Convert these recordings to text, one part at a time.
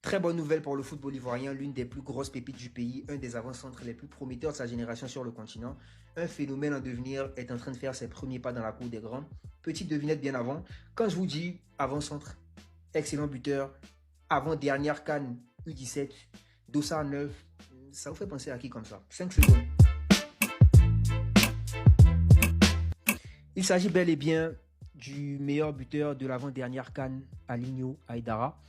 Très bonne nouvelle pour le football ivoirien, l'une des plus grosses pépites du pays, un des avant-centres les plus prometteurs de sa génération sur le continent. Un phénomène en devenir est en train de faire ses premiers pas dans la cour des grands. Petite devinette bien avant. Quand je vous dis avant-centre, excellent buteur, avant-dernière CAN U17, dossard 9, ça vous fait penser à qui comme ça? 5 secondes. Il s'agit bel et bien du meilleur buteur de l'avant-dernière CAN, Alinho Aïdara,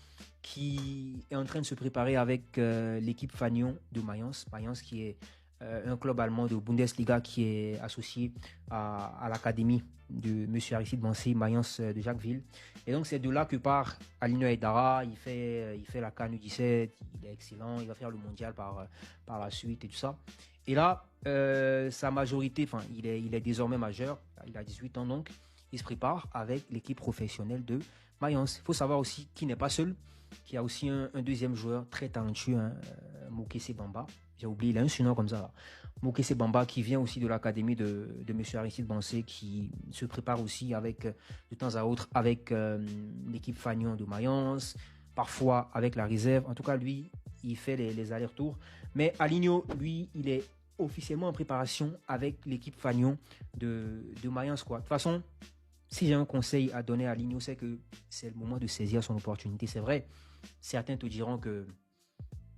qui est en train de se préparer avec l'équipe Fagnon de Mayence. Mayence qui est un club allemand de Bundesliga qui est associé à l'académie de M. Aristide Bansé, Mayence de Jacquesville. Et donc c'est de là que part Alinho Aïdara. Il fait la CAN U17, il est excellent, il va faire le mondial par la suite et tout ça. Et là, sa majorité, enfin il est désormais majeur, il a 18 ans donc, il se prépare avec l'équipe professionnelle de Mayence. Il faut savoir aussi qu'il n'est pas seul, qu'il y a aussi un deuxième joueur très talentueux, hein, Mokese Bamba. J'ai oublié, il a un surnom comme ça. Là. Mokese Bamba qui vient aussi de l'académie de M. Aristide Bansé, qui se prépare aussi avec, de temps à autre avec l'équipe Fagnon de Mayence, parfois avec la réserve. En tout cas, lui, il fait les allers-retours. Mais Alinho, lui, il est officiellement en préparation avec l'équipe Fagnon de Mayence. Quoi. De toute façon, si j'ai un conseil à donner à Alinho, c'est que c'est le moment de saisir son opportunité. C'est vrai, certains te diront que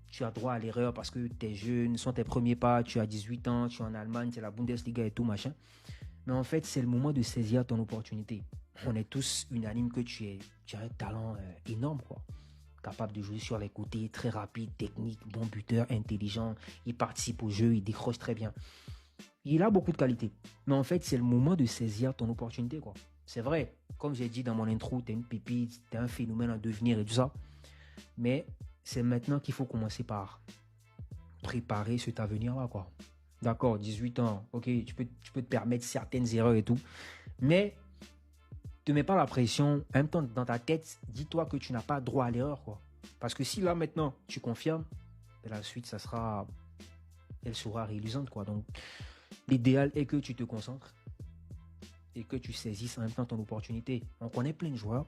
tu as droit à l'erreur parce que tu es jeune, sont tes premiers pas, tu as 18 ans, tu es en Allemagne, c'est la Bundesliga et tout, machin. Mais en fait, c'est le moment de saisir ton opportunité. On est tous unanimes que tu as un talent énorme, quoi. Capable de jouer sur les côtés, très rapide, technique, bon buteur, intelligent. Il participe au jeu, il décroche très bien. Il a beaucoup de qualités. Mais en fait, c'est le moment de saisir ton opportunité, quoi. C'est vrai, comme j'ai dit dans mon intro, tu es une pépite, tu es un phénomène à devenir et tout ça. Mais c'est maintenant qu'il faut commencer par préparer cet avenir-là, quoi. D'accord, 18 ans, ok, tu peux te permettre certaines erreurs et tout. Mais ne te mets pas la pression. En même temps, dans ta tête, dis-toi que tu n'as pas droit à l'erreur, quoi. Parce que si là, maintenant, tu confirmes, la suite, elle sera réalisante, quoi. Donc, l'idéal est que tu te concentres et que tu saisisses en même temps ton opportunité. On connaît plein de joueurs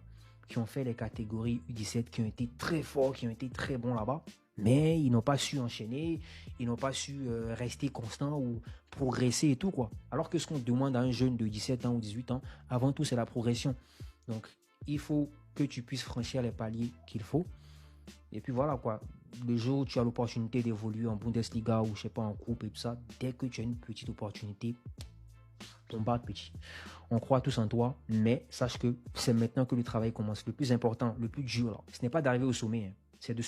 qui ont fait les catégories U17, qui ont été très forts, qui ont été très bons là-bas, mais ils n'ont pas su enchaîner, ils n'ont pas su rester constants ou progresser et tout, quoi. Alors que ce qu'on demande à un jeune de 17 ans ou 18 ans, avant tout, c'est la progression. Donc, il faut que tu puisses franchir les paliers qu'il faut. Et puis voilà, quoi. Le jour où tu as l'opportunité d'évoluer en Bundesliga ou je sais pas, en coupe et tout ça, dès que tu as une petite opportunité, combat petit. On croit tous en toi, mais sache que c'est maintenant que le travail commence. Le plus important, le plus dur, là, ce n'est pas d'arriver au sommet, hein. C'est de